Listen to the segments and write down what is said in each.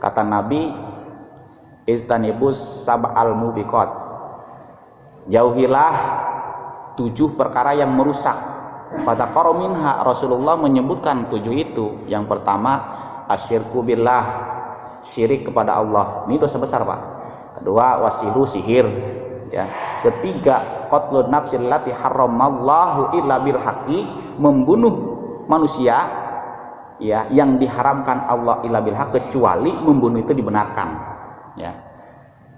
Kata Nabi, istanibus sab'al mubiqat, jauhilah 7 perkara yang merusak. Pada qarominha, Rasulullah menyebutkan 7 itu. Yang pertama, asyirku billah, syirik kepada Allah. Ini dosa besar, Pak. Kedua, wasiru, sihir, ya. Ketiga, qatlun nafsil lati harramallahu illa bil haqqi, membunuh manusia, ya, yang diharamkan Allah illa bil haqq, kecuali membunuh itu dibenarkan, ya.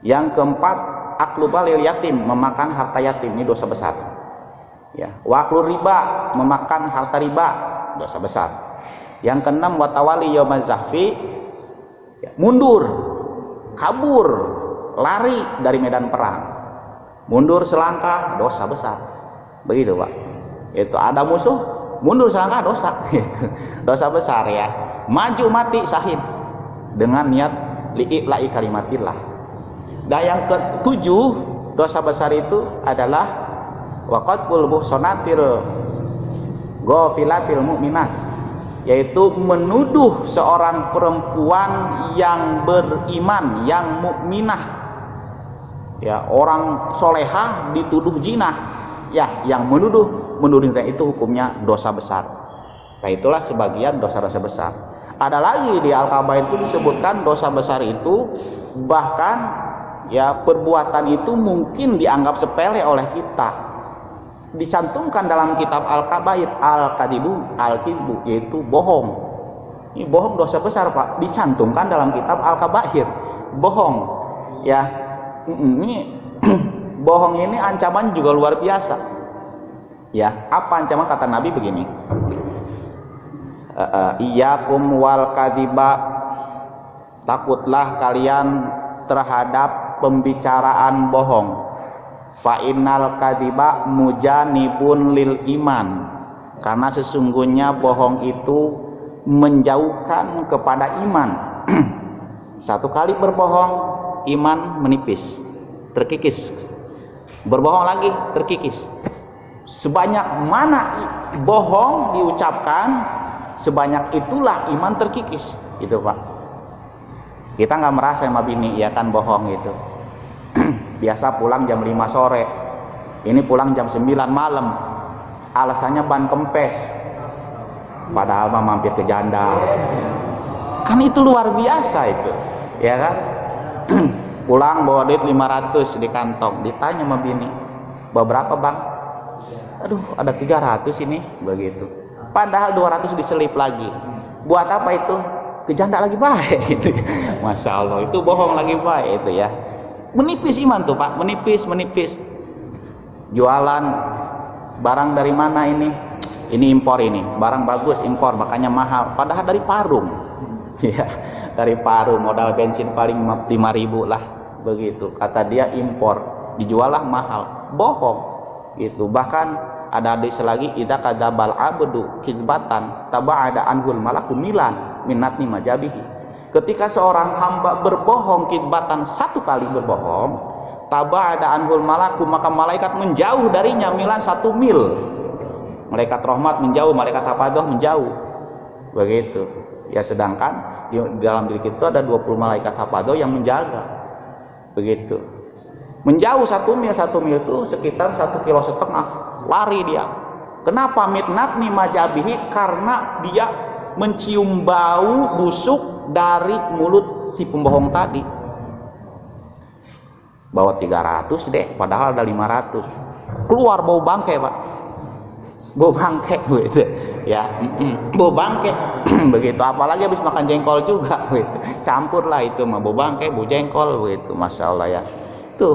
Yang keempat, aklu balil yatim, memakan harta yatim. Ini dosa besar, ya. Waklu riba, memakan harta riba, dosa besar. Yang keenam, watawali yaumaz zahfi, ya, mundur, kabur, lari dari medan perang. Mundur selangkah, dosa besar. Begitu, Pak. Itu ada musuh, mundur selangkah, dosa. Dosa besar, ya. Maju mati syahid dengan niat li'i'la'i kalimatillah. Dan yang ke-7 dosa besar itu adalah waqatul buhsonatir ghafilatil mu'minat, yaitu menuduh seorang perempuan yang beriman, yang mukminah, ya, orang solehah dituduh zina, ya, yang menuduh itu hukumnya dosa besar. Nah, itulah sebagian dosa-dosa besar. Ada lagi di Al-Kabair itu disebutkan dosa besar itu bahkan, ya, perbuatan itu mungkin dianggap sepele oleh kita. Dicantumkan dalam kitab Al-Kabair, Al-Kadibu, Al-Kidbu, yaitu bohong. Ini bohong dosa besar, Pak. Dicantumkan dalam kitab Al-Kabair, bohong, ya. Ini bohong ini ancamannya juga luar biasa, ya. Apa ancaman? Kata Nabi begini, iyyakum wal kadiba, takutlah kalian terhadap pembicaraan bohong. Fa innal kadiba mujanibun lil iman, karena sesungguhnya bohong itu menjauhkan kepada iman. Satu kali berbohong, iman menipis, terkikis. Berbohong lagi, terkikis. Sebanyak mana bohong diucapkan, sebanyak itulah iman terkikis. Itu, Pak. Kita nggak merasa sama bini, ya kan, bohong itu. Biasa pulang jam 5 sore, ini pulang jam 9 malam, alasannya ban kempes, padahal mah mampir ke janda. Kan itu luar biasa itu, ya kan. Pulang bawa duit 500 di kantong, ditanya sama bini, berapa, Bang? Aduh, ada 300 ini, begitu. Padahal 200 diselip lagi. Buat apa itu? Ke janda lagi baik gitu. Masya Allah, itu bohong lagi baik itu, ya. Menipis iman tuh, Pak, menipis. Jualan barang dari mana ini? Ini impor, ini barang bagus, impor, makanya mahal. Padahal dari Parung, ya, dari Parung, modal bensin paling 5.000 lah, begitu. Kata dia impor, dijual lah mahal, bohong gitu. Bahkan ada hadis lagi, idza kadzabal abdu kizbatan taba'ada anhul malaku milan minatni majabihi. Ketika seorang hamba berbohong kizbatan, 1 kali berbohong, taba'ada anhul malaku, maka malaikat menjauh darinya milan 1 mil. Malaikat rahmat menjauh, malaikat hafadah menjauh, begitu. Ya, sedangkan di dalam diri kita ada 20 malaikat hafadah yang menjaga, begitu. Menjauh 1 mil, 1 mil itu sekitar 1,5 kilo, lari dia. Kenapa? Mitnatni majabihi, karena dia mencium bau busuk dari mulut si pembohong tadi. Bawa 300 deh, padahal ada 500. Keluar bau bangke, Pak. Bau bangke gitu. Ya, bau bangke. Begitu. Apalagi habis makan jengkol juga gitu. Campur lah itu mah, bau bangke, bau jengkol begitu. Masya Allah, ya. Itu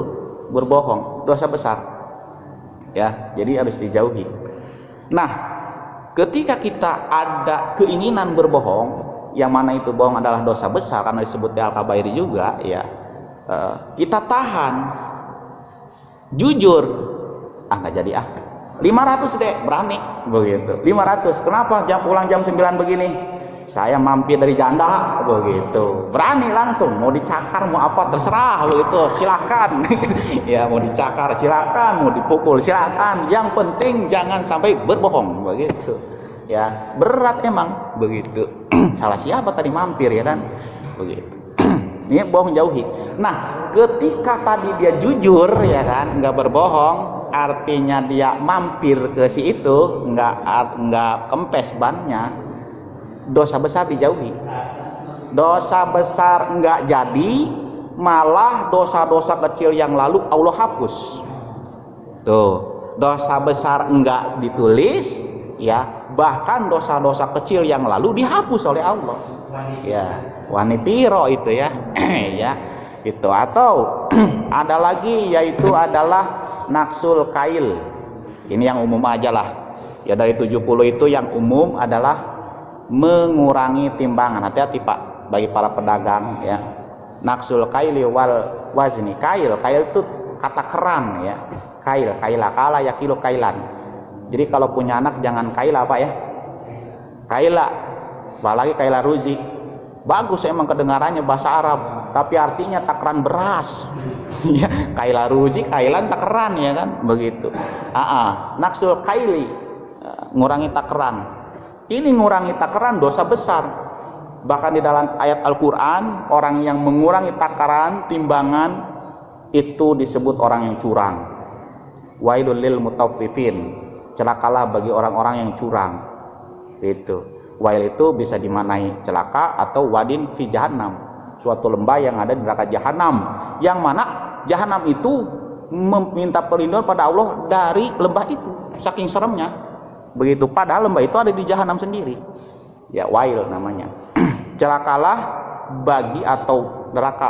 berbohong, dosa besar. Ya, jadi harus dijauhi. Nah, ketika kita ada keinginan berbohong, yang mana itu bohong adalah dosa besar karena disebut di Al-Kabair juga, ya, kita tahan, jujur, nggak jadi 500 deh, berani begitu. 500, kenapa pulang jam 9 begini? Saya mampir dari janda, begitu. Berani langsung, mau dicakar, mau apa terserah, begitu. Silakan. Ya, mau dicakar silakan, mau dipukul silakan. Yang penting jangan sampai berbohong, begitu. Ya, berat emang, begitu. Salah siapa tadi mampir, ya kan? begitu. Ini bohong jauhi. Nah, ketika tadi dia jujur ya kan, nggak berbohong, artinya dia mampir ke si itu, nggak kempes bannya, dosa besar dijauhi. Dosa besar nggak jadi, malah dosa-dosa kecil yang lalu Allah hapus. Tuh, dosa besar enggak ditulis, ya, bahkan dosa-dosa kecil yang lalu dihapus oleh Allah. Ya, wanitiro itu ya, ya, itu. Atau ada lagi, yaitu adalah naksul kail. Ini yang umum aja lah. Ya, dari 70 itu yang umum adalah mengurangi timbangan. Hati-hati Pak, bagi para pedagang ya. Naksul kaili wal wazni. Kail itu kata keran ya. Kaila kala ya kilo kailan. Jadi kalau punya anak jangan kaila Pak ya. Kaila, apalagi kaila ruzi. Bagus emang kedengarannya bahasa Arab, tapi artinya takaran beras. Ya, kaila ruzi, kailan takaran ya kan, begitu. Naksul kaili, ngurangi takaran. Ini ngurangi takaran dosa besar. Bahkan di dalam ayat Al-Qur'an, orang yang mengurangi takaran, timbangan, itu disebut orang yang curang. Wailul lil mutaffifin, celakalah bagi orang-orang yang curang. Itu wail itu bisa dimaknai celaka atau wadin fi jahannam, suatu lembah yang ada di neraka jahanam, yang mana jahanam itu meminta perlindungan pada Allah dari lembah itu, saking seremnya begitu, padahal lembah itu ada di jahanam sendiri ya. Wail namanya. Celakalah bagi atau neraka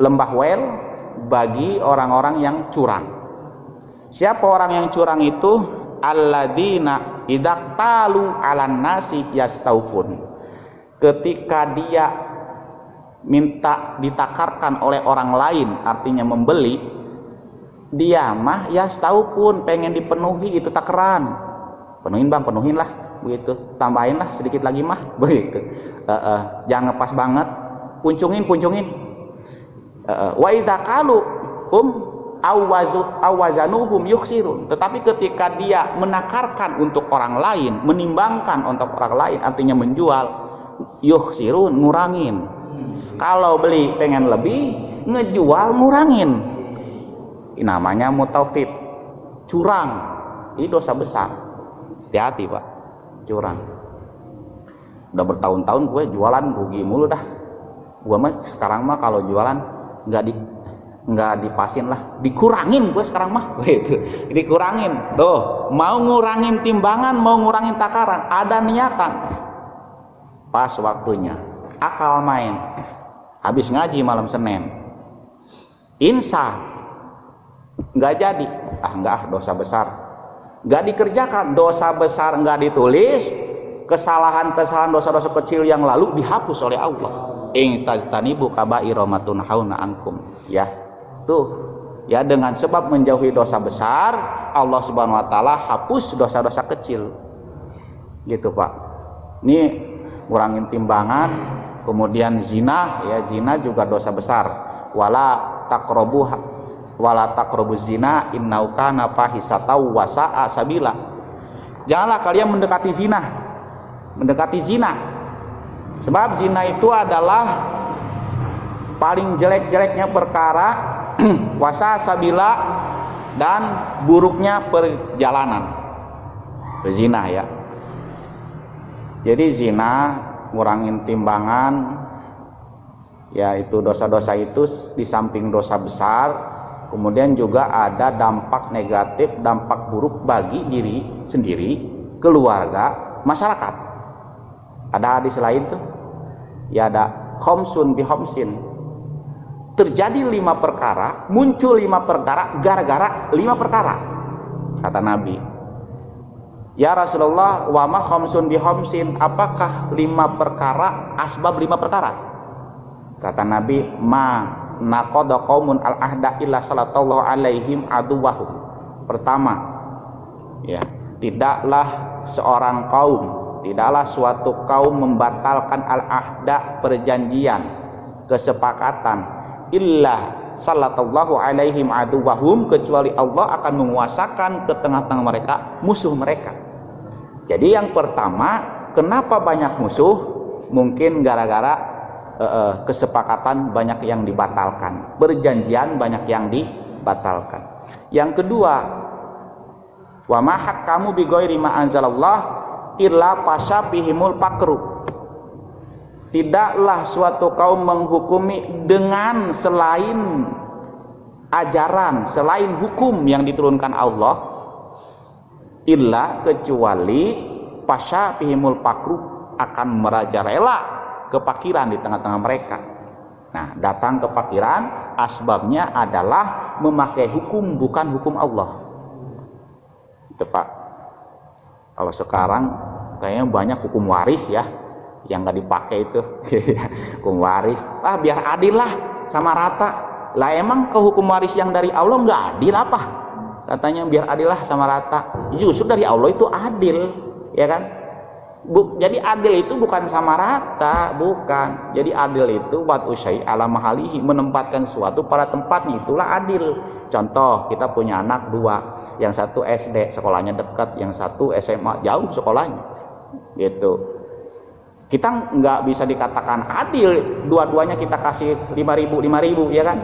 lembah wail bagi orang-orang yang curang. Siapa orang yang curang itu? Alladzina idaqtalu 'alan nasi yastaufun. Ketika dia minta ditakarkan oleh orang lain, artinya membeli, dia mah yastaufun, pengen dipenuhi itu takaran. Penuhin Bang, penuhin lah begitu. Tambahin lah sedikit lagi mah begitu. Jangan pas banget. Puncungin. Wa idza qalu awazanuhum yuksirun. Tetapi ketika dia menakarkan untuk orang lain, menimbangkan untuk orang lain, artinya menjual, yuksirun, ngurangin. Kalau beli pengen lebih, ngejual ngurangin. Ini namanya mutawfif, curang. Ini dosa besar. Hati-hati Pak, curang. Udah bertahun-tahun gue jualan rugi mulu dah. Gue mah sekarang mah kalau jualan nggak dipasin lah, dikurangin gue sekarang mah gitu. Dikurangin tuh, mau ngurangin timbangan, mau ngurangin takaran, ada niatan, pas waktunya akal main, habis ngaji malam Senin insya nggak jadi, dosa besar nggak dikerjakan, dosa besar nggak ditulis, kesalahan dosa-dosa kecil yang lalu dihapus oleh Allah. In tajtanibu kaba'ira ma tunhauna ankum, ya. Tuh, ya, dengan sebab menjauhi dosa besar, Allah Subhanahu wa taala hapus dosa-dosa kecil. Gitu, Pak. Ini ngurangin timbangan, kemudian zina, ya, zina juga dosa besar. Wala taqrabu zina innahu kana fahisatan wa sa'a sabila. Janganlah kalian mendekati zina. Sebab zina itu adalah paling jelek-jeleknya perkara, wasa sabila, dan buruknya perjalanan. Zina ya. Jadi zina, ngurangin timbangan, ya, itu dosa-dosa itu di samping dosa besar, kemudian juga ada dampak negatif, dampak buruk bagi diri sendiri, keluarga, masyarakat. Ada hadis lain tuh, ya, ada homsun bi homsin. Terjadi 5 perkara, muncul 5 perkara gara-gara 5 perkara. Kata Nabi, ya Rasulullah, wa ma homsun bi homsin, apakah 5 perkara, asbab 5 perkara? Kata Nabi, ma naqada qaumun al ahda illa sallallahu alaihim aduwahum. Pertama, ya, tidaklah suatu kaum membatalkan al-ahda, perjanjian, kesepakatan, illa sallallahu alaihim aduwahum, kecuali Allah akan menguasakan ke tengah-tengah mereka musuh mereka. Jadi yang pertama, kenapa banyak musuh? Mungkin gara-gara kesepakatan banyak yang dibatalkan, perjanjian banyak yang dibatalkan. Yang kedua, wa ma hakamu bi ghairi ma anzalallah illa fasabihimul pakru. Tidaklah suatu kaum menghukumi dengan selain ajaran, selain hukum yang diturunkan Allah, illa kecuali fasabihimul pakru, akan merajalela kepakiran di tengah-tengah mereka. Nah, datang kepakiran asbabnya adalah memakai hukum bukan hukum Allah. Itu Pak. Kalau sekarang kayaknya banyak hukum waris ya yang nggak dipakai itu. Hukum waris, biar adil lah, sama rata. Lah emang ke hukum waris yang dari Allah nggak adil apa? Katanya biar adil lah, sama rata. Justru dari Allah itu adil, ya kan? Jadi adil itu bukan sama rata, bukan. Jadi adil itu buat usai ala mahalihi, menempatkan suatu pada tempatnya, itulah adil. Contoh, kita punya anak dua, yang satu SD sekolahnya dekat, yang satu SMA jauh sekolahnya, gitu. Kita nggak bisa dikatakan adil, dua-duanya kita kasih 5.000, ya kan?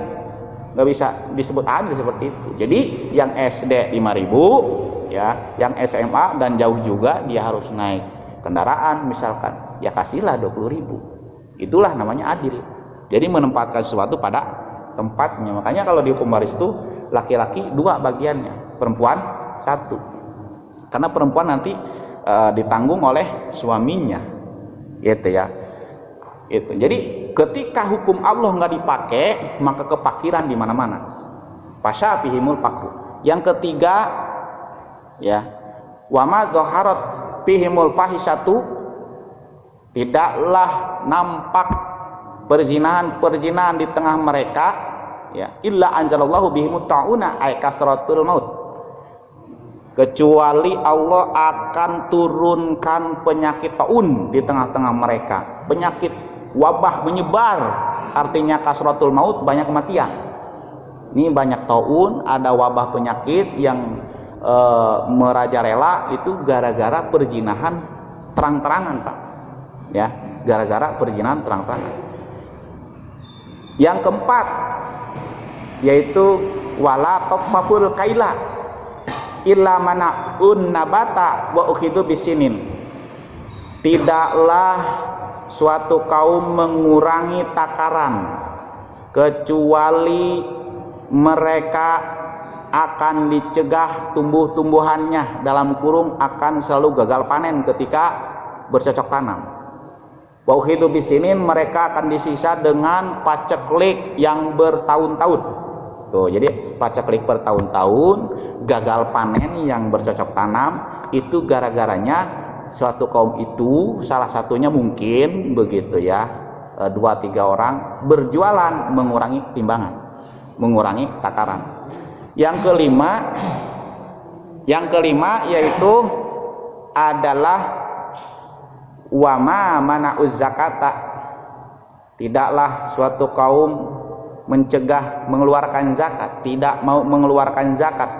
Nggak bisa disebut adil seperti itu. Jadi yang SD 5.000, ya, yang SMA dan jauh juga dia harus naik kendaraan misalkan, ya kasihlah 20.000. Itulah namanya adil. Jadi menempatkan sesuatu pada tempatnya. Makanya kalau di hukum waris itu laki-laki 2 bagiannya, perempuan 1. Karena perempuan nanti ditanggung oleh suaminya, gitu ya. Itu. Jadi ketika hukum Allah nggak dipakai, maka kepakiran di mana-mana. Fasyabihimul pakru. Yang ketiga, ya, wa ma zaharat fihimul fahisatu, tidaklah nampak perzinahan di tengah mereka, ya, illa anzalallahu bihimut ta'una ay kasratul maut, kecuali Allah akan turunkan penyakit taun di tengah-tengah mereka, penyakit wabah menyebar, artinya kasratul maut, banyak kematian. Ini banyak taun, ada wabah penyakit yang merajalela, itu gara-gara perzinahan terang-terangan, Pak, ya, gara-gara perzinahan terang-terangan. Yang keempat yaitu wala taqfaful kaila illa mana'un nabata wa ukhidu bisinin. Tidaklah suatu kaum mengurangi takaran kecuali mereka akan dicegah tumbuh-tumbuhannya, dalam kurung akan selalu gagal panen ketika bercocok tanam. Wa ukhidu bisinin, mereka akan disisa dengan paceklik yang bertahun-tahun. Tuh, jadi paceklik bertahun-tahun, gagal panen yang bercocok tanam, itu gara-garanya suatu kaum itu, salah satunya mungkin begitu ya, 2-3 orang berjualan mengurangi timbangan, mengurangi takaran. Yang kelima yaitu adalah wama mana'uz zakata, tidaklah suatu kaum mencegah mengeluarkan zakat, tidak mau mengeluarkan zakat,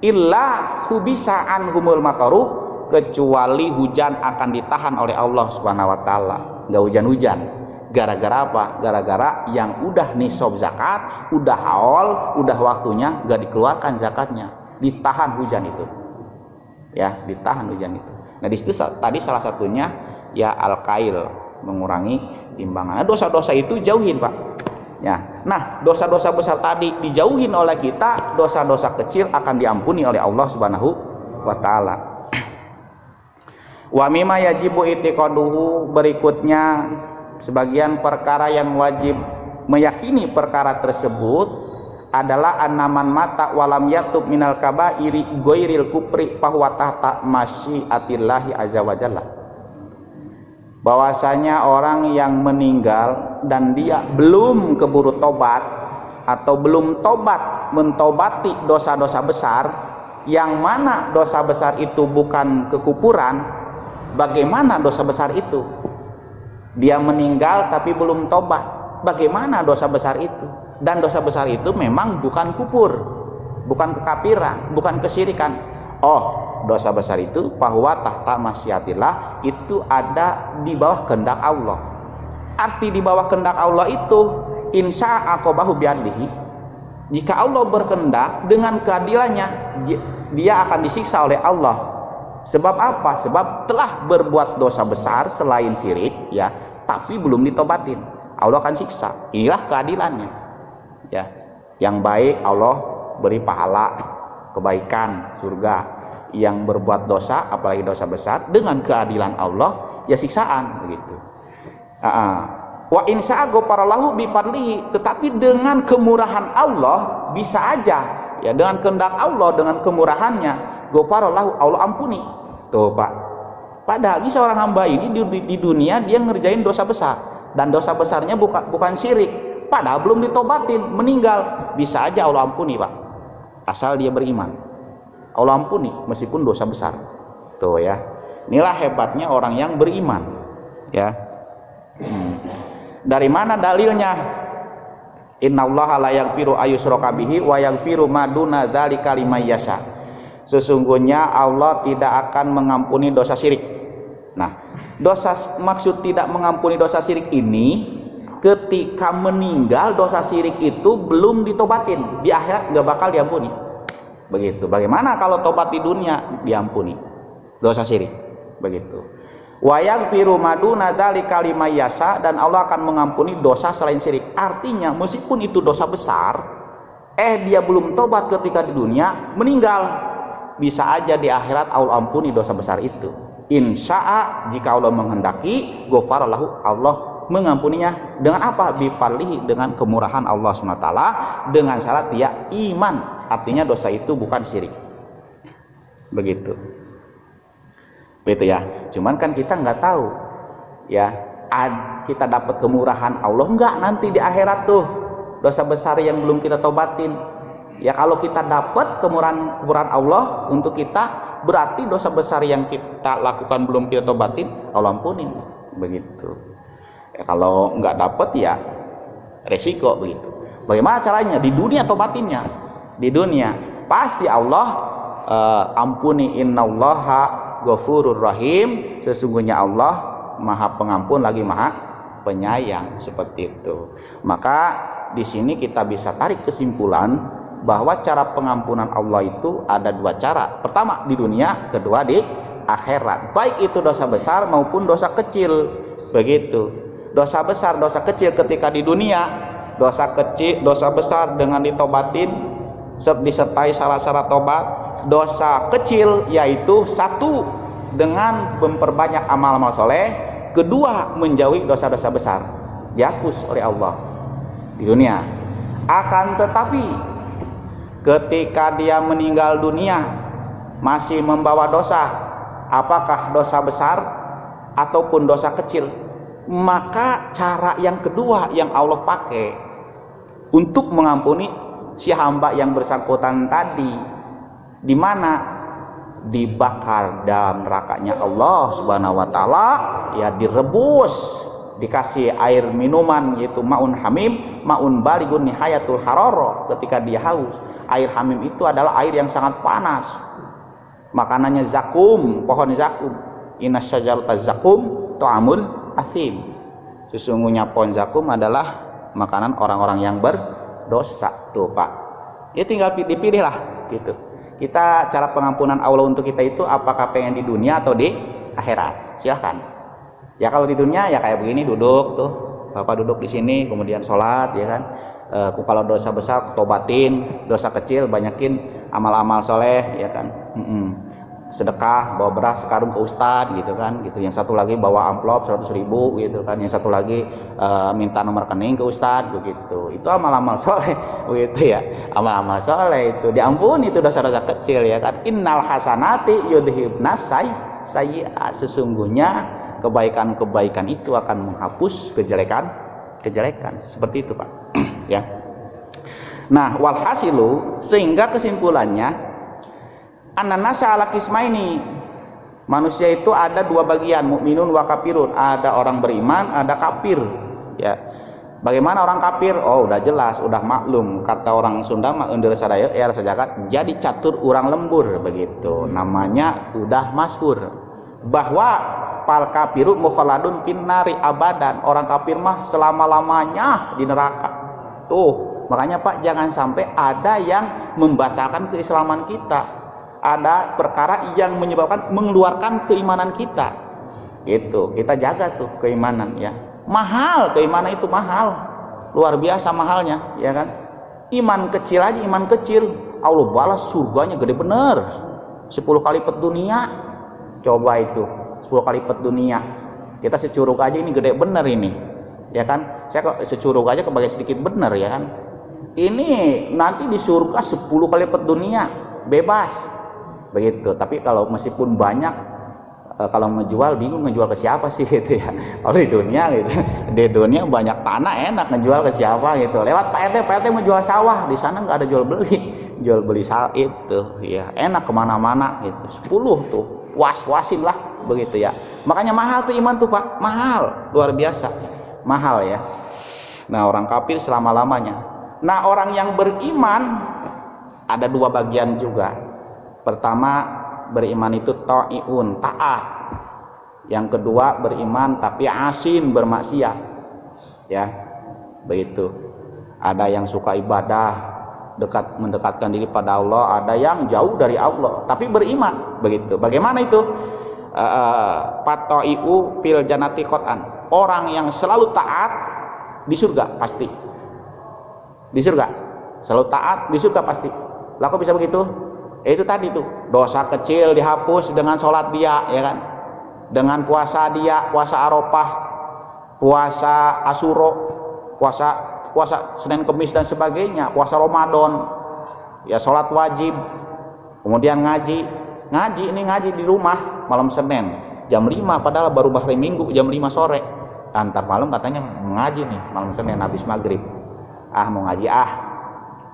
illa hubisa anhumul mataru, kecuali hujan akan ditahan oleh Allah Subhanahu wa taala, enggak hujan-hujan. Gara-gara apa? Gara-gara yang udah nisab zakat, udah haul, udah waktunya, gak dikeluarkan zakatnya, ditahan hujan itu, ya, ditahan hujan itu. Nah di situ tadi salah satunya ya al-kail, mengurangi timbangan. Nah, dosa-dosa itu jauhin, Pak, ya. Nah dosa-dosa besar tadi dijauhin oleh kita, dosa-dosa kecil akan diampuni oleh Allah Subhanahu wa taala. Wa mimma yajibu itiqaduhu, berikutnya sebagian perkara yang wajib meyakini perkara tersebut adalah anaman mata walam yatub minal kabairi ghairil kufri fahuwa tahta masyiatillahi azza wa jalla. Bahwasanya orang yang meninggal dan dia belum keburu tobat atau belum tobat mentobati dosa-dosa besar, yang mana dosa besar itu bukan kekufuran, bagaimana dosa besar itu? Dia meninggal tapi belum tobat, bagaimana dosa besar itu? Dan dosa besar itu memang bukan kufur, bukan kekafiran, bukan kesyirikan. Oh, dosa besar itu bahwa tahta masyiatillah, itu ada di bawah kehendak Allah. Arti di bawah kehendak Allah itu insya aqabahu biadlihi. Jika Allah berkehendak dengan keadilannya, dia akan disiksa oleh Allah. Sebab apa? Sebab telah berbuat dosa besar selain syirik, ya, tapi belum ditobatin. Allah akan siksa. Inilah keadilannya. Ya. Yang baik Allah beri pahala kebaikan surga. Yang berbuat dosa, apalagi dosa besar, dengan keadilan Allah ya siksaan begitu. Wa insya ghafaralahu bifadlihi, tetapi dengan kemurahan Allah bisa aja ya, dengan kehendak Allah, dengan kemurahannya ghafaralahu, Allah ampuni. Tuh Pak, padahal seorang hamba ini di dunia dia ngerjain dosa besar, dan dosa besarnya bukan syirik, padahal belum ditobatin, meninggal, bisa aja Allah ampuni Pak, asal dia beriman. Allah ampuni meskipun dosa besar. Tuh ya, inilah hebatnya orang yang beriman ya. Dari mana dalilnya? Innallaha la yaghfiru ayyushraka bihi wa yaghfiru ma duna dzalika liman yasha. Sesungguhnya Allah tidak akan mengampuni dosa syirik. Nah, maksud tidak mengampuni dosa syirik ini ketika meninggal dosa syirik itu belum ditobatin, di akhirat nggak bakal diampuni. Begitu. Bagaimana kalau tobat di dunia diampuni dosa syirik? Begitu. Wa yaghfiru ma duna dzalika liman yasha, dan Allah akan mengampuni dosa selain syirik. Artinya meskipun itu dosa besar, dia belum tobat ketika di dunia, meninggal, bisa aja di akhirat Allah ampuni dosa besar itu. Insya'a, jika Allah menghendaki, ghafaralahu, Allah mengampuninya dengan apa? Bifadlihi, dengan kemurahan Allah SWT, dengan syarat dia iman. Artinya dosa itu bukan syirik. Begitu. Begitu ya. Cuman kan kita nggak tahu ya, kita dapat kemurahan Allah nggak nanti di akhirat tuh, dosa besar yang belum kita tobatin ya. Kalau kita dapat kemurahan Allah untuk kita, berarti dosa besar yang kita lakukan belum kita tobatin Allah ampuni. Begitu ya. Kalau nggak dapat ya resiko. Begitu. Bagaimana caranya? Di dunia tobatinnya, di dunia pasti Allah ampuni. Innallaha Ghafurur Rahim, sesungguhnya Allah Maha Pengampun lagi Maha Penyayang, seperti itu. Maka di sini kita bisa tarik kesimpulan bahwa cara pengampunan Allah itu ada dua cara. Pertama di dunia, kedua di akhirat. Baik itu dosa besar maupun dosa kecil. Begitu. Dosa besar, dosa kecil ketika di dunia, dosa kecil, dosa besar dengan ditobatin disertai syarat-syarat tobat. Dosa kecil yaitu satu, dengan memperbanyak amal-amal soleh, kedua menjauhi dosa-dosa besar, dihapus oleh Allah di dunia. Akan tetapi ketika dia meninggal dunia masih membawa dosa, apakah dosa besar ataupun dosa kecil, maka cara yang kedua yang Allah pakai untuk mengampuni si hamba yang bersangkutan tadi, di mana dibakar dalam nerakanya Allah Subhanahu wa taala, ya, direbus, dikasih air minuman yaitu maun hamim, maun baligun nihayatul harara. Ketika dia haus, air hamim itu adalah air yang sangat panas. Makanannya zakum, pohon zakum. Inasyajarata zakum ta'amul athim. Sesungguhnya pohon zakum adalah makanan orang-orang yang berdosa. Tuh Pak, ya tinggal dipilih lah gitu. Kita cara pengampunan Allah untuk kita itu apakah pengen di dunia atau di akhirat? Silahkan. Ya kalau di dunia ya kayak begini, duduk tuh, Bapak duduk di sini, kemudian sholat, ya kan. Kalau dosa besar tobatin, dosa kecil banyakin amal-amal soleh, ya kan. Sedekah, bawa beras sekarung ke ustadz gitu kan, gitu. Yang satu lagi bawa amplop 100.000 gitu kan, yang satu lagi minta nomor rekening ke ustadz begitu. Itu amal-amal soleh begitu ya. Amal-amal soleh itu diampuni, itu dosa-dosa kecil ya kan. Innal hasanati yudhibnas sayyi'at, sesungguhnya kebaikan-kebaikan itu akan menghapus kejelekan. Seperti itu Pak. Ya. Nah, walhasilu, sehingga kesimpulannya an-nasa ala qismaini, manusia itu ada dua bagian, mukminun wa kafirun. Ada orang beriman, ada kafir. Ya. Bagaimana orang kafir? Oh, udah jelas, udah maklum. Kata orang Sunda mah eundeul sadaya era sajagat, jadi catur urang lembur begitu. Namanya udah masyhur bahwa fal kafiru mukhalladun finnari abadan. Orang kafir mah selama-lamanya di neraka. Tuh, makanya Pak, jangan sampai ada yang membatalkan keislaman kita. Ada perkara yang menyebabkan mengeluarkan keimanan kita. Gitu. Kita jaga tuh keimanan ya. Mahal, keimanan itu mahal. Luar biasa mahalnya, ya kan? Iman kecil aja, iman kecil, Allah balas surganya gede bener. 10 kali lipat dunia. Coba itu 10 kali lipat dunia. Kita securug aja ini gede bener ini, ya kan? Saya kok securug aja kebagian sedikit bener, ya kan? Ini nanti di surga 10 kali lipat dunia, bebas begitu. Tapi kalau meskipun banyak, kalau ngejual bingung ngejual ke siapa sih gitu ya. Kalau di dunia gitu, di dunia banyak tanah enak ngejual ke siapa gitu. Lewat Pak RT menjual sawah, di sana nggak ada jual beli sawah itu ya, enak kemana-mana gitu. 10 tuh was-wasin lah begitu ya. Makanya mahal tuh iman tuh Pak, mahal, luar biasa mahal ya. Nah, orang kafir selama-lamanya. Nah, orang yang beriman ada 2 bagian juga. Pertama, beriman itu ta'iun, taat. Yang kedua, beriman tapi asin, bermaksiat. Ya, begitu. Ada yang suka ibadah, mendekatkan diri pada Allah, ada yang jauh dari Allah tapi beriman, begitu. Bagaimana itu? Fata'iu fil jannati qat'an. Orang yang selalu taat di surga pasti. Di surga. Selalu taat di surga pasti. Lah kok bisa begitu? Itu tadi tuh, dosa kecil dihapus dengan sholat dia, ya kan? Dengan puasa dia, puasa Arafah, puasa Asyura, puasa Senin Kemis dan sebagainya, puasa Ramadan, ya sholat wajib, kemudian ngaji ini di rumah malam Senin jam 5, padahal baru hari Minggu jam 5 sore. Antar malam katanya ngaji nih malam Senin habis maghrib. Mau ngaji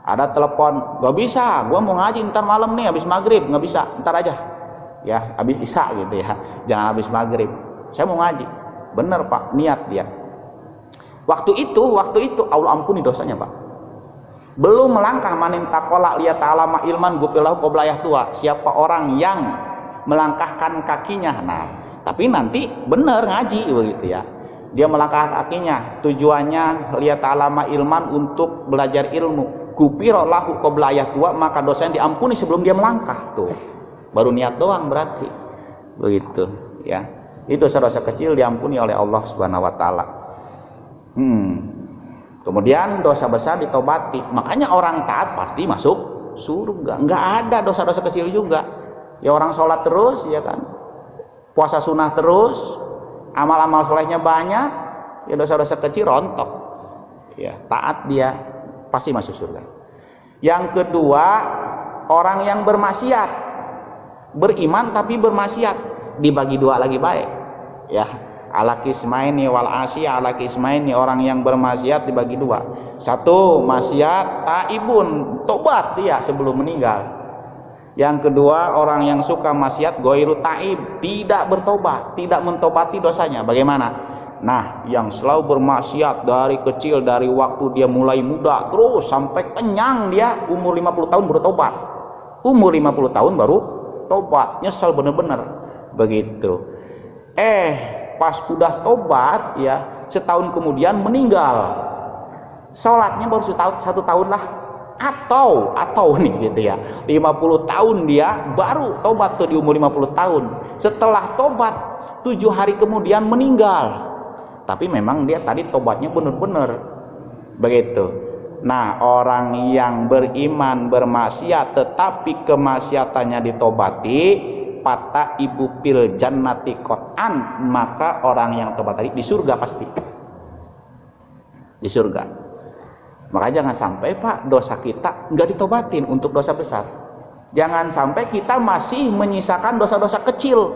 ada telepon, gak bisa, gua mau ngaji ntar malam nih habis maghrib, nggak bisa, ntar aja ya, habis isya gitu ya, jangan habis maghrib, saya mau ngaji. Bener Pak, niat dia. Waktu itu Allah ampuni dosanya Pak. Belum melangkah manin takola liat ta'alama ilman gufilahu qoblayah tua. Siapa orang yang melangkahkan kakinya, nah tapi nanti bener ngaji begitu ya, dia melangkah kakinya tujuannya liat ta'alama ilman, untuk belajar ilmu, gufiro lahu qoblayah tua, maka dosanya diampuni sebelum dia melangkah. Tuh baru niat doang berarti begitu ya. Itu dosa-dosa kecil diampuni oleh Allah Subhanahu wa taala. Kemudian dosa besar ditobati. Makanya orang taat pasti masuk surga. Enggak ada dosa-dosa kecil juga. Ya orang sholat terus, ya kan, puasa sunnah terus, amal-amal solehnya banyak, ya dosa-dosa kecil rontok. Ya, taat dia pasti masuk surga. Yang kedua, orang yang bermaksiat, beriman tapi bermaksiat, dibagi 2 lagi baik. Ya, ala kismaini wal asya ala kismaini, orang yang bermaksiat dibagi 2. Satu, maksiat taibun, tobat dia sebelum meninggal. Yang kedua, orang yang suka maksiat goiru taib, tidak bertobat, tidak mentobati dosanya. Bagaimana? Nah, yang selalu bermaksiat dari kecil, dari waktu dia mulai muda terus sampai kenyang, dia umur 50 tahun baru tobat. Umur 50 tahun baru tobat, nyesel bener-bener begitu. Pas udah tobat ya, setahun kemudian meninggal. Sholatnya baru 1 tahun lah. Atau nih gitu ya, 50 tahun dia baru tobat tuh di umur 50 tahun. Setelah tobat 7 hari kemudian meninggal. Tapi memang dia tadi tobatnya benar-benar begitu. Nah, orang yang beriman bermaksiat tetapi kemaksiatannya ditobati, pata ibu pil jannati qat'an, maka orang yang tobat tadi di surga pasti. Di surga. Maka jangan sampai Pak dosa kita nggak ditobatin untuk dosa besar. Jangan sampai kita masih menyisakan dosa-dosa kecil.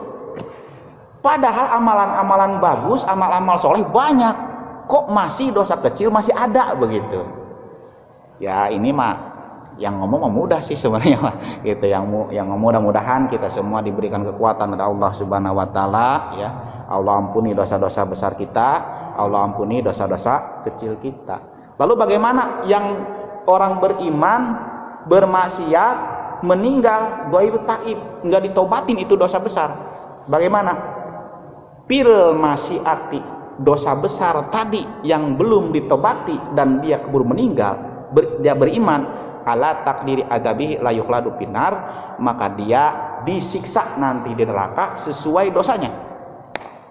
Padahal amalan-amalan bagus, amal-amal soleh banyak, kok masih dosa kecil masih ada begitu. Ya ini mah yang ngomong mudah sih sebenarnya mah gitu. Yang mudah-mudahan kita semua diberikan kekuatan dari Allah Subhanahu wa taala ya. Allah ampuni dosa-dosa besar kita, Allah ampuni dosa-dosa kecil kita. Lalu bagaimana yang orang beriman bermaksiat meninggal ghair taib, enggak ditobatin itu dosa besar? Bagaimana? fil masyiati, dosa besar tadi yang belum ditobati dan dia keburu meninggal, dia beriman, ala takdiri adabi la yukhladu finnar, maka dia disiksa nanti di neraka sesuai dosanya.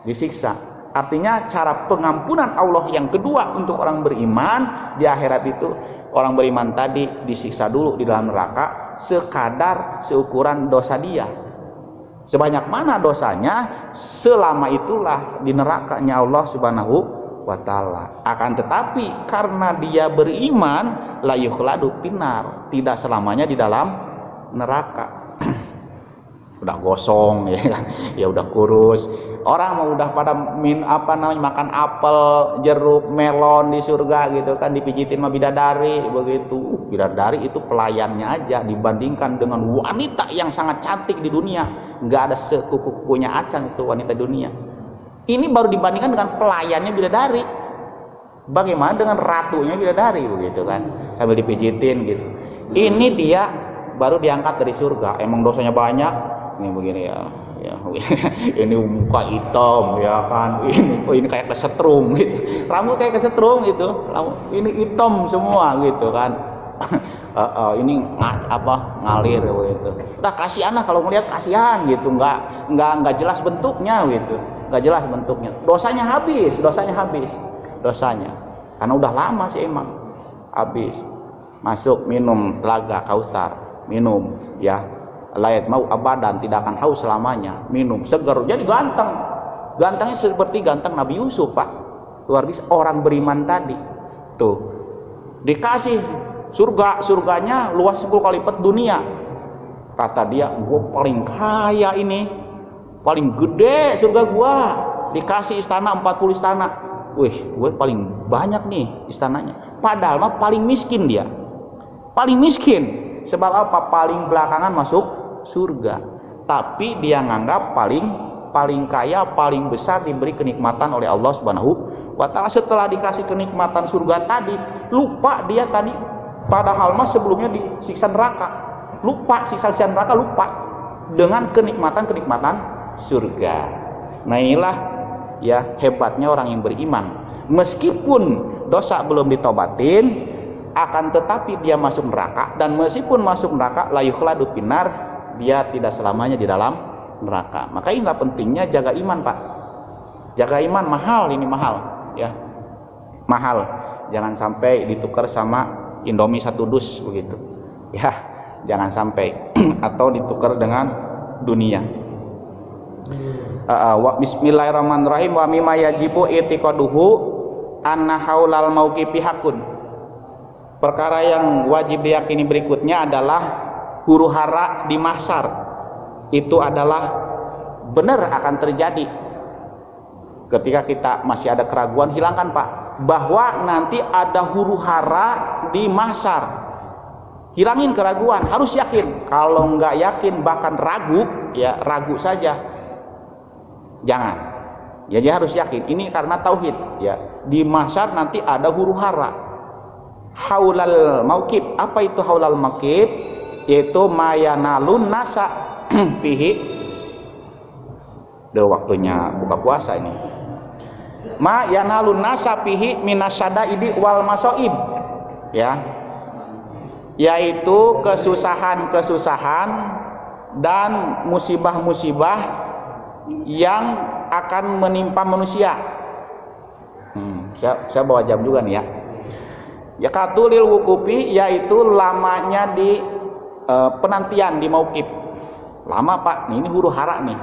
Disiksa. Artinya cara pengampunan Allah yang kedua untuk orang beriman di akhirat itu, orang beriman tadi disiksa dulu di dalam neraka sekadar seukuran dosa dia. Sebanyak mana dosanya, selama itulah di nerakanya Allah Subhanahu wa taala. Akan tetapi karena dia beriman, la yukhladu finnar, tidak selamanya di dalam neraka. Udah gosong ya kan, ya udah kurus. Orang mau udah pada makan apel, jeruk, melon di surga gitu kan, dipijitin sama bidadari begitu. Bidadari itu pelayannya aja dibandingkan dengan wanita yang sangat cantik di dunia. Nggak ada sekuku-kukunya acan itu wanita dunia. Ini baru dibandingkan dengan pelayannya bidadari. Bagaimana dengan ratunya bidadari begitu kan, sambil dipijitin gitu. Ini dia baru diangkat dari surga. Emang dosanya banyak. Ini begini ya ini muka hitam ya kan, ini kayak kesetrum gitu, rambut kayak kesetrum gitu, ini hitam semua gitu kan. Ini ngalir gitu. Udah kasihan lah, kalau ngelihat kasihan gitu, nggak jelas bentuknya gitu, nggak jelas bentuknya. Dosanya habis karena udah lama sih emang habis. Masuk minum telaga Kautsar, minum ya, layat mau abadan, tidak akan haus selamanya, minum segar, jadi gantengnya seperti ganteng Nabi Yusuf Pak, luar biasa. Orang beriman tadi tuh dikasih surganya luas 10 kali lipat dunia, kata dia, gue paling kaya ini, paling gede surga gua, dikasih istana 40 istana, wih gue paling banyak nih istananya, padahal mah paling miskin dia, paling miskin. Sebab apa? Paling belakangan masuk surga, tapi dia nganggap paling kaya, paling besar, diberi kenikmatan oleh Allah Subhanahu wa taala. Setelah dikasih kenikmatan surga tadi, lupa dia tadi, padahal mah sebelumnya disiksa neraka, lupa siksa neraka, lupa dengan kenikmatan surga. Nah inilah ya hebatnya orang yang beriman, meskipun dosa belum ditobatin, akan tetapi dia masuk neraka, dan meskipun masuk neraka la yukhladu finnar, dia tidak selamanya di dalam neraka. Maka inilah pentingnya jaga iman Pak. Jaga iman mahal, ini mahal ya, mahal. Jangan sampai ditukar sama Indomie 1 dus begitu ya, jangan sampai atau ditukar dengan dunia. Bismillahirrahmanirrahim. Wa mimma yajibu i'tiqaduhu anna haulal mauqifi hakun. Perkara yang wajib diyakini berikutnya adalah huru hara di mahsyar itu adalah benar akan terjadi. Ketika kita masih ada keraguan, hilangkan Pak, bahwa nanti ada huru hara di mahsyar. Hilangin keraguan, harus yakin. Kalau nggak yakin bahkan ragu, ya ragu saja, jangan. Jadi harus yakin. Ini karena tauhid ya. Di mahsyar nanti ada huru hara. Haulal mauqif. Apa itu haulal mauqif? Yaitu mayanalun nasa pihi. Udah waktunya buka puasa ini. Mayanalun nasa pihi minasyadaidi wal masoib ya, yaitu kesusahan dan musibah-musibah yang akan menimpa manusia. Saya bawa jam juga nih ya. Ya katulil wukufi, yaitu lamanya di penantian di mauqif. Lama Pak, ini huru hara nih.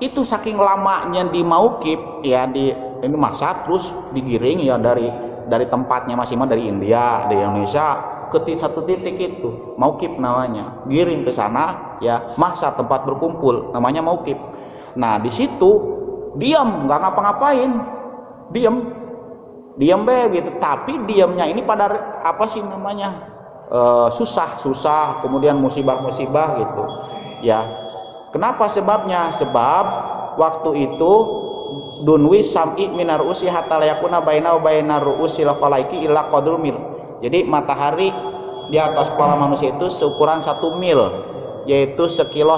Itu saking lamanya di mauqif ya, ini masa terus digiring ya dari tempatnya masing-masing, dari India, dari Indonesia ke satu titik itu mauqif namanya. Giring ke sana ya, masa tempat berkumpul namanya mauqif. Nah, di situ diam, nggak ngapa-ngapain. Diam gitu. Tapi diamnya ini pada apa sih namanya? Susah, kemudian musibah gitu ya. Kenapa sebabnya? Sebab waktu itu dunwi sam'i minar usi hatta layakuna baina wa bainar ru'usil falaiki illa qadrul mil. Jadi matahari di atas kepala manusia itu seukuran 1 mil, yaitu 1,5 kilo.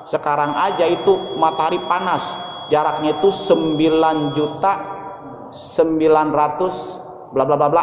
Sekarang aja itu matahari panas jaraknya itu 9.900 bla bla bla bla